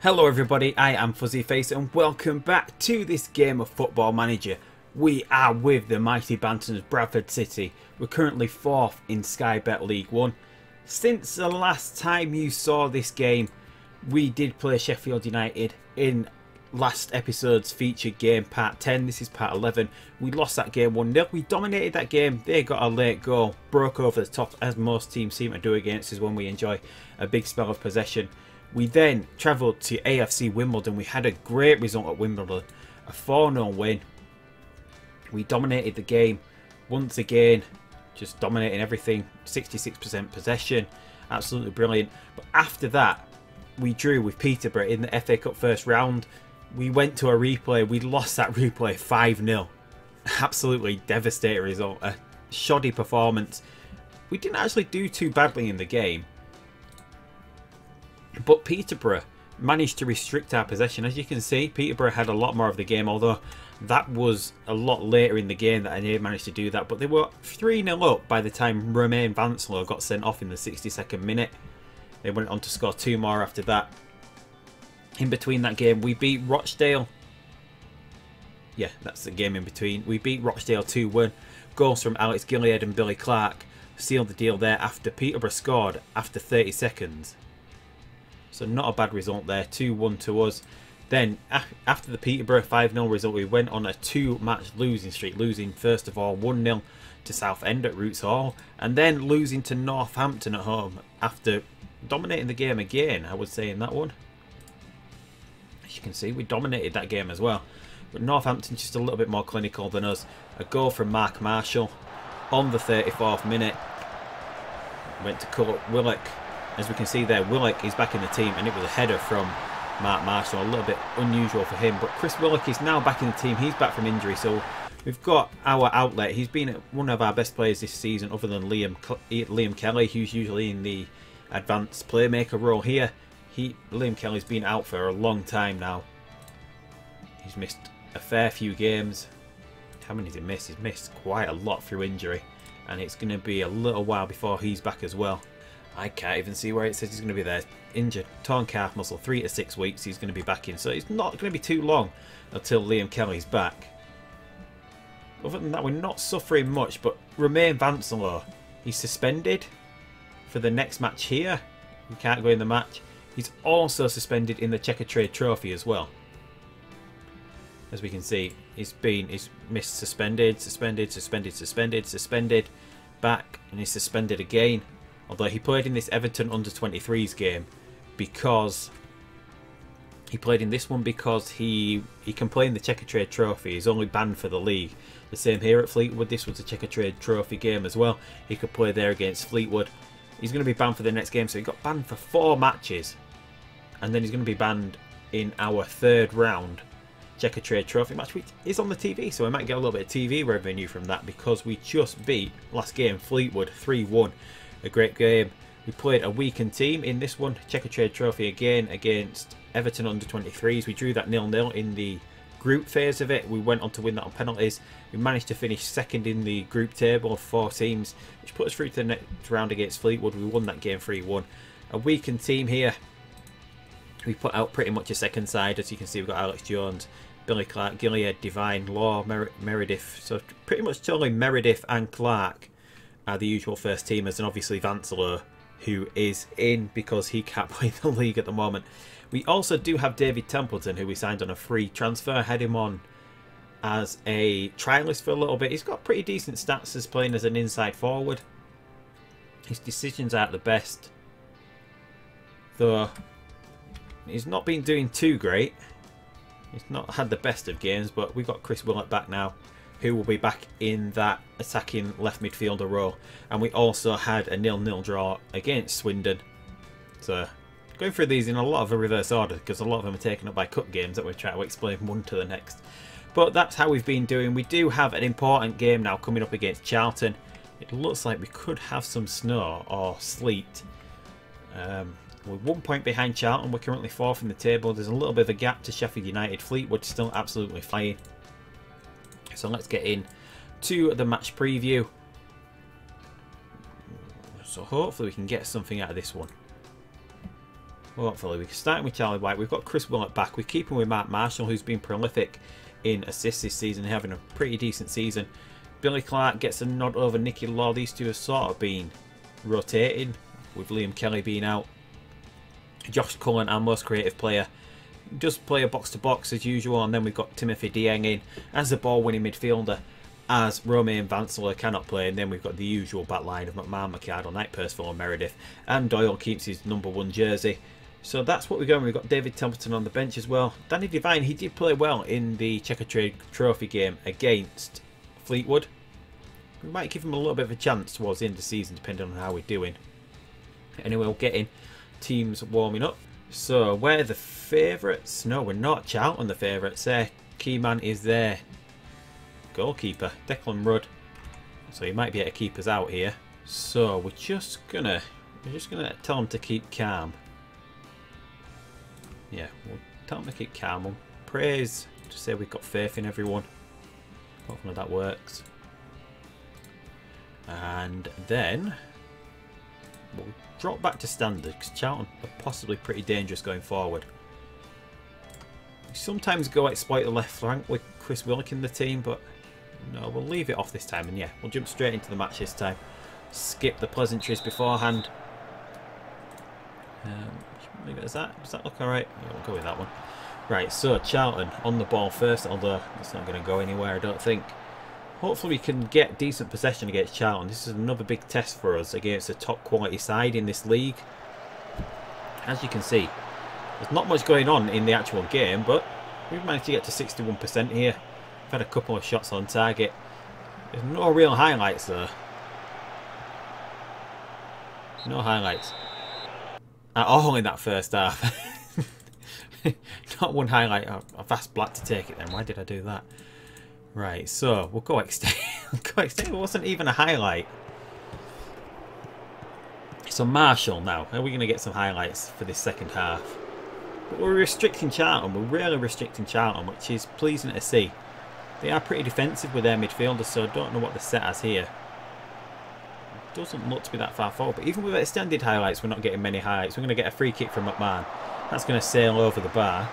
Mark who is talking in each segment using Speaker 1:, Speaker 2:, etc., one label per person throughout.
Speaker 1: Hello everybody, I am Fuzzyface and welcome back to this game of Football Manager. We are with the Mighty Bantams Bradford City. We're currently 4th in Sky Bet League 1. Since the last time you saw this game, we did play Sheffield United in last episode's featured game, part 10. This is part 11. We lost that game 1-0. We dominated that game. They got a late goal, broke over the top as most teams seem to do against us when we enjoy a big spell of possession. We then travelled to AFC Wimbledon. We had a great result at Wimbledon, a 4-0 win. We dominated the game once again, just dominating everything, 66% possession, absolutely brilliant. But after that, we drew with Peterborough in the FA Cup first round. We went to a replay, we lost that replay 5-0. Absolutely devastating result, a shoddy performance. We didn't actually do too badly in the game, but Peterborough managed to restrict our possession. As you can see, Peterborough had a lot more of the game, although that was a lot later in the game that I managed to do that. But they were 3-0 up by the time Romain Vancelow got sent off in the 62nd minute. They went on to score 2 more after that. In between that game, we beat Rochdale. Yeah, that's the game in between. We beat Rochdale 2-1. Goals from Alex Gilliard and Billy Clark sealed the deal there after Peterborough scored after 30 seconds. So not a bad result there, 2-1 to us. Then after the Peterborough 5-0 result, we went on a 2-match losing streak, losing first of all 1-0 to Southend at Roots Hall, and then losing to Northampton at home after dominating the game again, I would say, in that one. As you can see, we dominated that game as well. But Northampton just a little bit more clinical than us. A goal from Mark Marshall on the 34th minute. Went to cut up Willock. As we can see there, Willock is back in the team, and it was a header from Mark Marshall. A little bit unusual for him, but Chris Willock is now back in the team. He's back from injury, so we've got our outlet. He's been one of our best players this season, other than Liam Kelly, who's usually in the advanced playmaker role here. Liam Kelly's been out for a long time now. He's missed a fair few games. How many has he missed? He's missed quite a lot through injury, and it's going to be a little while before he's back as well. I can't even see where it says he's going to be there. Injured, torn calf muscle, 3 to 6 weeks he's going to be back in. So it's not going to be too long until Liam Kelly's back. Other than that, we're not suffering much. But Romain Vancelow, he's suspended for the next match here. He can't go in the match. He's also suspended in the Checker Trade Trophy as well. As we can see, he's missed suspended, back, and he's suspended again. Although he played in this Everton under-23s game because he played in this one because he can play in the Checker Trade Trophy. He's only banned for the league. The same here at Fleetwood. This was a Checker Trade Trophy game as well. He could play there against Fleetwood. He's going to be banned for the next game, so he got banned for 4 matches, and then he's going to be banned in our 3rd round Checker Trade Trophy match, which is on the TV, so we might get a little bit of TV revenue from that because we just beat last game Fleetwood 3-1. A great game. We played a weakened team in this one. Checker Trade Trophy again against Everton under-23s. We drew that 0-0 in the group phase of it. We went on to win that on penalties. We managed to finish 2nd in the group table of 4 teams, which put us through to the next round against Fleetwood. We won that game 3-1. A weakened team here. We put out pretty much a second side. As you can see, we've got Alex Jones, Billy Clark, Gilliard, Divine, Law, Meredith. So pretty much totally Meredith and Clark are the usual first teamers, and obviously Vancelow, who is in because he can't play the league at the moment. We also do have David Templeton, who we signed on a free transfer. Had him on as a trialist for a little bit. He's got pretty decent stats as playing as an inside forward. His decisions aren't the best, though he's not been doing too great. He's not had the best of games, but we've got Chris Willock back now, who will be back in that attacking left midfielder role. And we also had a 0-0 draw against Swindon. So going through these in a lot of a reverse order because a lot of them are taken up by cup games that we're trying to explain one to the next. But that's how we've been doing. We do have an important game now coming up against Charlton. It looks like we could have some snow or sleet. We're 1 point behind Charlton. We're currently 4th in the table. There's a little bit of a gap to Sheffield United. Fleetwood still absolutely flying. So let's get in to the match preview. So hopefully we can get something out of this one. hopefully. We're starting with Charlie White. We've got Chris Willett back. We're keeping with Mark Marshall, who's been prolific in assists this season, having a pretty decent season. Billy Clark gets a nod over Nicky Law. These two have sort of been rotating, with Liam Kelly being out. Josh Cullen, our most creative player, does play a box-to-box as usual. And then we've got Timothy Dieng in as the ball-winning midfielder, as Romain Vanceler cannot play. And then we've got the usual back line of McMahon, McArdle, Knight, Percival and Meredith. And Doyle keeps his #1 jersey. So that's what we're going. We've got David Templeton on the bench as well. Danny Devine, he did play well in the Checkatrade Trophy game against Fleetwood. We might give him a little bit of a chance towards the end of the season, depending on how we're doing. Anyway, we'll get in teams warming up. So, we're the favourites. No, we're not. Charlton the favourites. Key man is there. Goalkeeper, Declan Rudd. So he might be able to keep us out here. So we're just gonna tell him to keep calm. Yeah, we'll tell him to keep calm. We'll praise, just say we've got faith in everyone. Hopefully that works. And then we'll drop back to standard because Charlton are possibly pretty dangerous going forward. We sometimes go exploit the left flank with Chris Willock in the team, but no, we'll leave it off this time. And yeah, we'll jump straight into the match this time. Skip the pleasantries beforehand. Leave it as that. Does that look alright? Yeah, we'll go with that one. Right, so Charlton on the ball first, although it's not going to go anywhere, I don't think. Hopefully we can get decent possession against Charlton. This is another big test for us against a top quality side in this league. As you can see, there's not much going on in the actual game, but we've managed to get to 61% here. We've had a couple of shots on target. There's no real highlights though. No highlights at all in that first half. Not one highlight. I've asked Black to take it then. Why did I do that? Right, so we'll go extend. Go extend. It wasn't even a highlight. So Marshall now. Are we going to get some highlights for this second half? But we're restricting Charlton. We're really restricting Charlton, which is pleasing to see. They are pretty defensive with their midfielders, so I don't know what the set as here. It doesn't look to be that far forward. But even with extended highlights, we're not getting many highlights. We're going to get a free kick from McMahon. That's going to sail over the bar.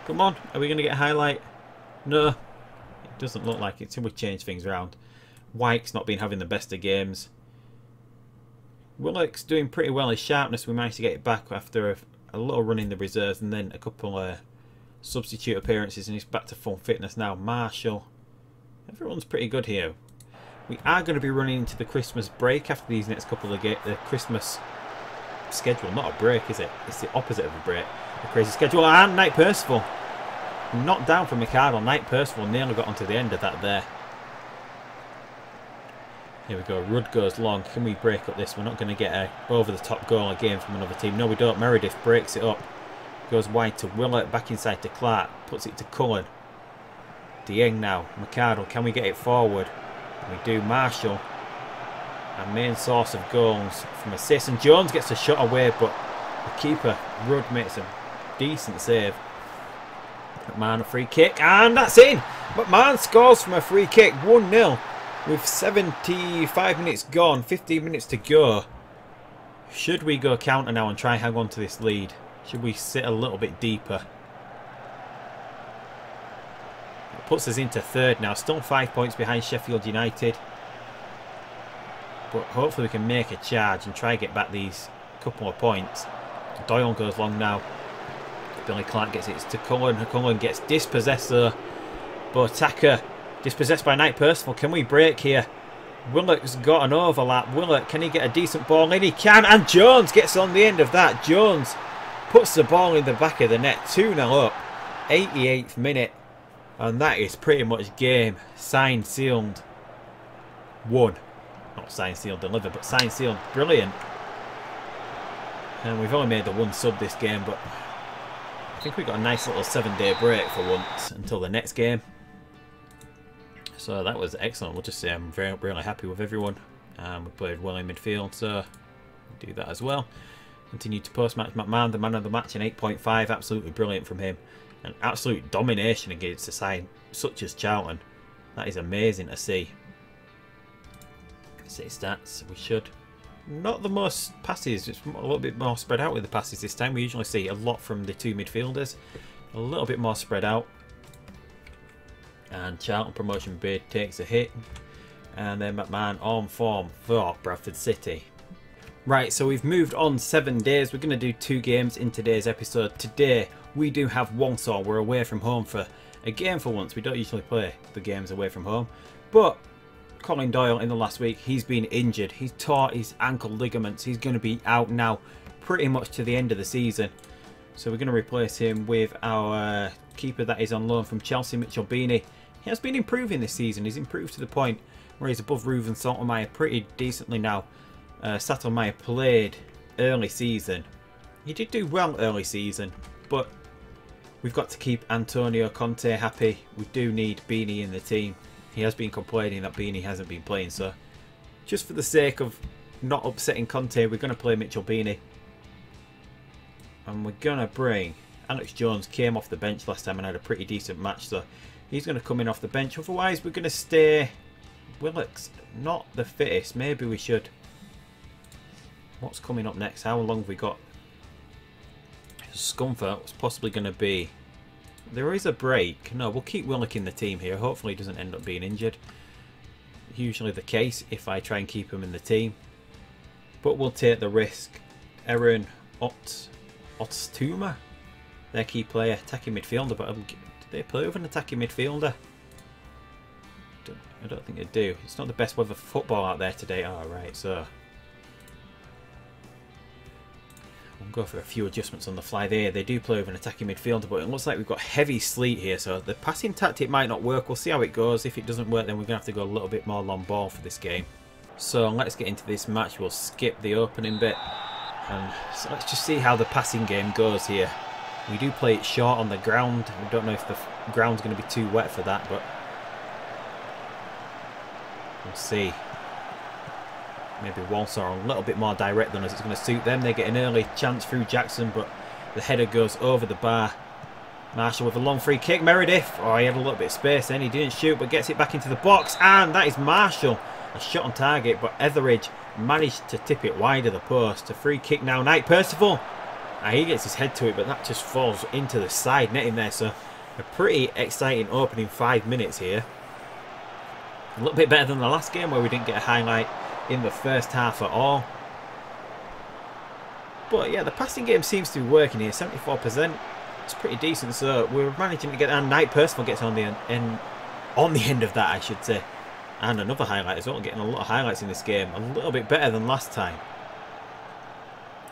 Speaker 1: Come on, are we going to get a highlight? No, it doesn't look like it until we change things around. White's not been having the best of games. Willock's doing pretty well. His sharpness, we managed to get it back after a little run in the reserves and then a couple of substitute appearances, and he's back to full fitness now. Marshall, everyone's pretty good here. We are going to be running into the Christmas break after these next couple of games. The Christmas schedule, not a break, is it? It's the opposite of a break. The crazy schedule. And Knight Percival knocked down from McArdle. Knight Percival nearly got onto the end of that there. Here we go. Rudd goes long. Can we break up this? We're not going to get a over-the-top goal again from another team. No, we don't. Meredith breaks it up. Goes wide to Willett. Back inside to Clark. Puts it to Cullen. Dieng now. McArdle. Can we get it forward? We do. Marshall. Our main source of goals from assists. And Jones gets a shot away, but the keeper, Rudd, makes a decent save. McMahon a free kick, and that's in! McMahon scores from a free kick, 1-0. With 75 minutes gone, 15 minutes to go. Should we go counter now and try and hang on to this lead? Should we sit a little bit deeper? It puts us into third now, still 5 points behind Sheffield United. But hopefully we can make a charge and try and get back these couple of points. Doyle goes long now. Billy Clark gets it to Cullen. Cullen gets dispossessed though. Botaka dispossessed by Knight Percival. Can we break here? Willock's got an overlap. Willock, can he get a decent ball in? He can, and Jones gets on the end of that. Jones puts the ball in the back of the net. 2-0 up. 88th minute. And that is pretty much game. Signed, sealed, won. Not signed, sealed, delivered, but signed, sealed. Brilliant. And we've only made the one sub this game, but I think we've got a nice little 7-day break for once until the next game. So that was excellent. We'll just say I'm really happy with everyone. We played well in midfield, so we'll do that as well. Continued to post-match McMahon, the man of the match in 8.5. Absolutely brilliant from him. An absolute domination against a side such as Charlton. That is amazing to see. See stats, we should Not the most passes, it's a little bit more spread out with the passes this time. We usually see a lot from the two midfielders. A little bit more spread out. And Charlton promotion bid takes a hit. And then McMahon on form for Bradford City. Right, so we've moved on 7 days. We're going to do 2 games in today's episode. Today, we do have Walsall. We're away from home for a game for once. We don't usually play the games away from home. But Colin Doyle in the last week, he's been injured. He's tore his ankle ligaments. He's going to be out now pretty much to the end of the season. So we're going to replace him with our keeper that is on loan from Chelsea, Mitchell Beanie. He has been improving this season. He's improved to the point where he's above Reuven Saltermeyer pretty decently now. Saltermeyer played early season. He did do well early season, but we've got to keep Antonio Conte happy. We do need Beanie in the team. He has been complaining that Beanie hasn't been playing, so just for the sake of not upsetting Conte, we're going to play Mitchell Beanie. And we're going to bring... Alex Jones came off the bench last time and had a pretty decent match, so he's going to come in off the bench. Otherwise, we're going to stay... Willock's not the fittest. Maybe we should... What's coming up next? How long have we got? Scunthorpe was possibly going to be... There is a break. No, we'll keep Willock in the team here. Hopefully he doesn't end up being injured. Usually the case if I try and keep him in the team. But we'll take the risk. Aaron Otstuma, their key player, attacking midfielder. But do they play with an attacking midfielder? I don't think they do. It's not the best weather for football out there today. Oh, right, so... We'll go for a few adjustments on the fly there. They do play with an attacking midfielder, but it looks like we've got heavy sleet here, so the passing tactic might not work. We'll see how it goes. If it doesn't work, then we're going to have to go a little bit more long ball for this game. So let's get into this match. We'll skip the opening bit. And so let's just see how the passing game goes here. We do play it short on the ground. I don't know if the ground's going to be too wet for that, but we'll see. Maybe Walsall are a little bit more direct than us. It's going to suit them. They get an early chance through Jackson, but the header goes over the bar. Marshall with a long free kick. Meredith. Oh, he had a little bit of space then. He didn't shoot, but gets it back into the box. And that is Marshall. A shot on target, but Etheridge managed to tip it wide of the post. A free kick now. Knight Percival. He gets his head to it, but that just falls into the side netting there. So a pretty exciting opening 5 minutes here. A little bit better than the last game where we didn't get a highlight in the first half at all. But yeah, the passing game seems to be working here. 74%. It's pretty decent. So we're managing to get... And Knight Percival gets on the end of that, I should say. And another highlight as well. Getting a lot of highlights in this game. A little bit better than last time.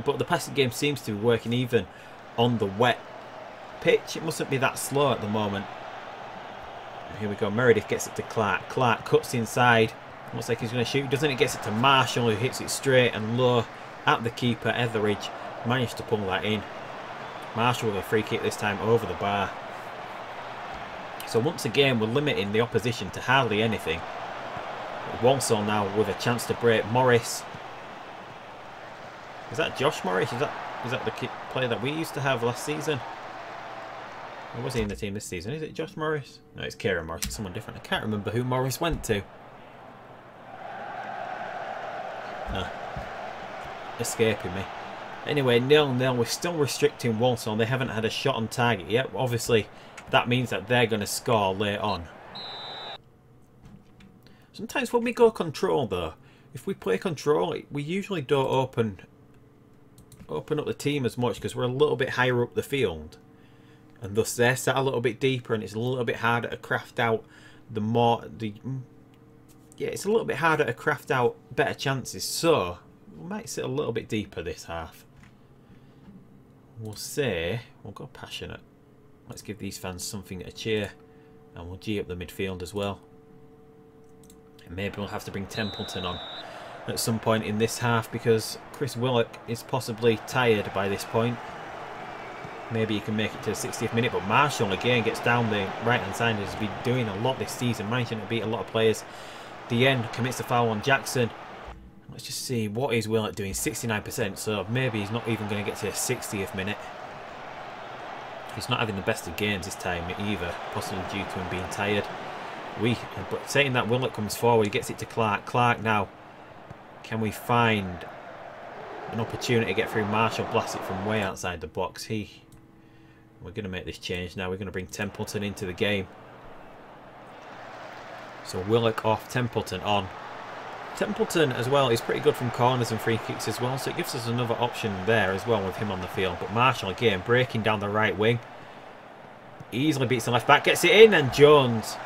Speaker 1: But the passing game seems to be working even on the wet pitch. It mustn't be that slow at the moment. Here we go. Meredith gets it to Clark. Clark cuts inside. Looks like he's going to shoot. Doesn't it? Gets it to Marshall, who hits it straight and low at the keeper. Etheridge managed to pull that in. Marshall with a free kick this time over the bar. So once again, we're limiting the opposition to hardly anything. Walsall now with a chance to break. Morris. Is that Josh Morris? Is that the player that we used to have last season? Or was he in the team this season? Is it Josh Morris? No, it's Kieran Morris. It's someone different. I can't remember who Morris went to. No. Escaping me. Anyway, 0-0. We're still restricting Walsall. They haven't had a shot on target yet. Obviously, that means that they're going to score late on. Sometimes when we go control, though, if we play control, we usually don't open up the team as much because we're a little bit higher up the field. And thus they're sat a little bit deeper and it's a little bit harder to craft out it's a little bit harder to craft out better chances, so we might sit a little bit deeper this half. We'll go passionate. Let's give these fans something to cheer, and we'll G up the midfield as well. And maybe we'll have to bring Templeton on at some point in this half because Chris Willock is possibly tired by this point. Maybe he can make it to the 60th minute, but Marshall again gets down the right hand side and has been doing a lot this season, managing to beat a lot of players. The end commits the foul on Jackson. Let's just see what is Willock doing. 69%, so maybe he's not even going to get to the 60th minute. He's not having the best of games this time either, possibly due to him being tired. But saying that, Willock comes forward, he gets it to Clark. Clark now. Can we find an opportunity to get through. Marshall blasts it from way outside the box. We're going to make this change now. We're going to bring Templeton into the game. So Willock off, Templeton on. Templeton as well is pretty good from corners and free kicks as well, so it gives us another option there as well with him on the field. But Marshall again breaking down the right wing. Easily beats the left back, gets it in, and Jones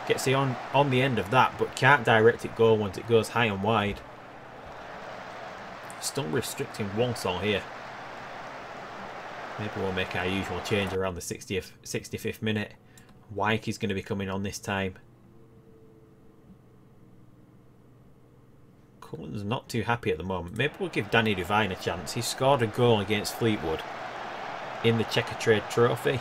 Speaker 1: gets it on the end of that, but can't direct it goal once it goes high and wide. Still restricting Walsall here. Maybe we'll make our usual change around the 65th minute. Wyke is going to be coming on this time. Cullen's not too happy at the moment. Maybe we'll give Danny Devine a chance. He scored a goal against Fleetwood in the Checker Trade Trophy.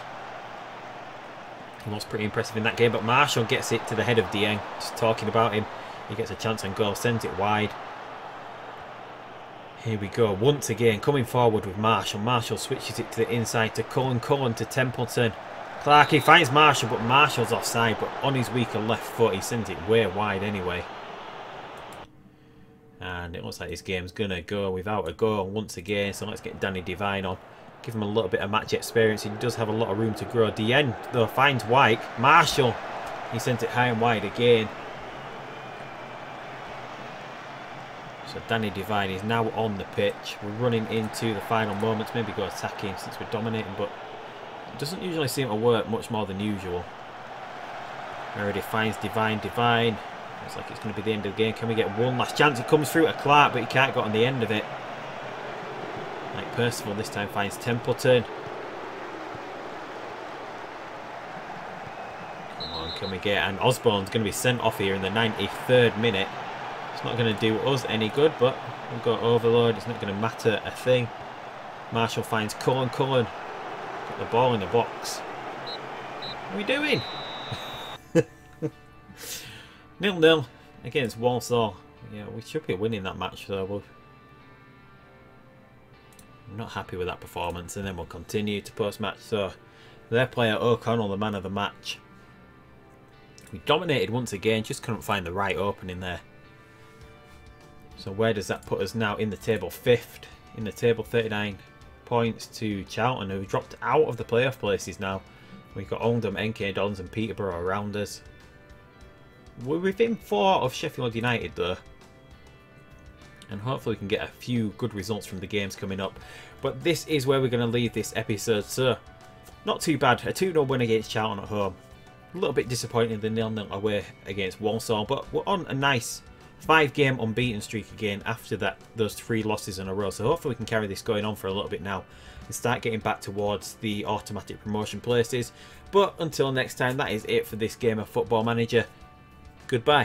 Speaker 1: He was pretty impressive in that game, but Marshall gets it to the head of Dieng. Just talking about him. He gets a chance on goal, sends it wide. Here we go, once again, coming forward with Marshall. Marshall switches it to the inside to Cullen. Cullen to Templeton. Clarkey finds Marshall, but Marshall's offside. But on his weaker left foot, he sends it way wide anyway. And it looks like this game's going to go without a goal once again. So let's get Danny Devine on. Give him a little bit of match experience. He does have a lot of room to grow. Dieng, though, finds Wyke. Marshall, he sent it high and wide again. So Danny Devine is now on the pitch. We're running into the final moments. Maybe go attacking since we're dominating, but it doesn't usually seem to work much more than usual. Meredith finds Devine. Devine. Looks like it's going to be the end of the game. Can we get one last chance? It comes through to Clark, but he can't get on the end of it. Like Percival this time finds Templeton. Come on, can we get... And Osborne's going to be sent off here in the 93rd minute. It's not going to do us any good, but we've got overload. It's not going to matter a thing. Marshall finds Cullen. Cullen got the ball in the box. What are we doing? 0-0 against Walsall. Yeah, we should be winning that match, though. I'm not happy with that performance, and then we'll continue to post-match. So, their player O'Connell, the man of the match. We dominated once again, just couldn't find the right opening there. So where does that put us now in the table? 5th in the table, 39 points to Charlton, who dropped out of the playoff places now. We've got Oldham, NK Dons and Peterborough around us. We're within 4 of Sheffield United though. And hopefully we can get a few good results from the games coming up. But this is where we're going to leave this episode. So, not too bad. A 2-0 win against Charlton at home. A little bit disappointing the 0-0 away against Walsall. But we're on a nice 5-game unbeaten streak again after those 3 losses in a row. So hopefully we can carry this going on for a little bit now. And start getting back towards the automatic promotion places. But until next time, that is it for this game of Football Manager. Goodbye.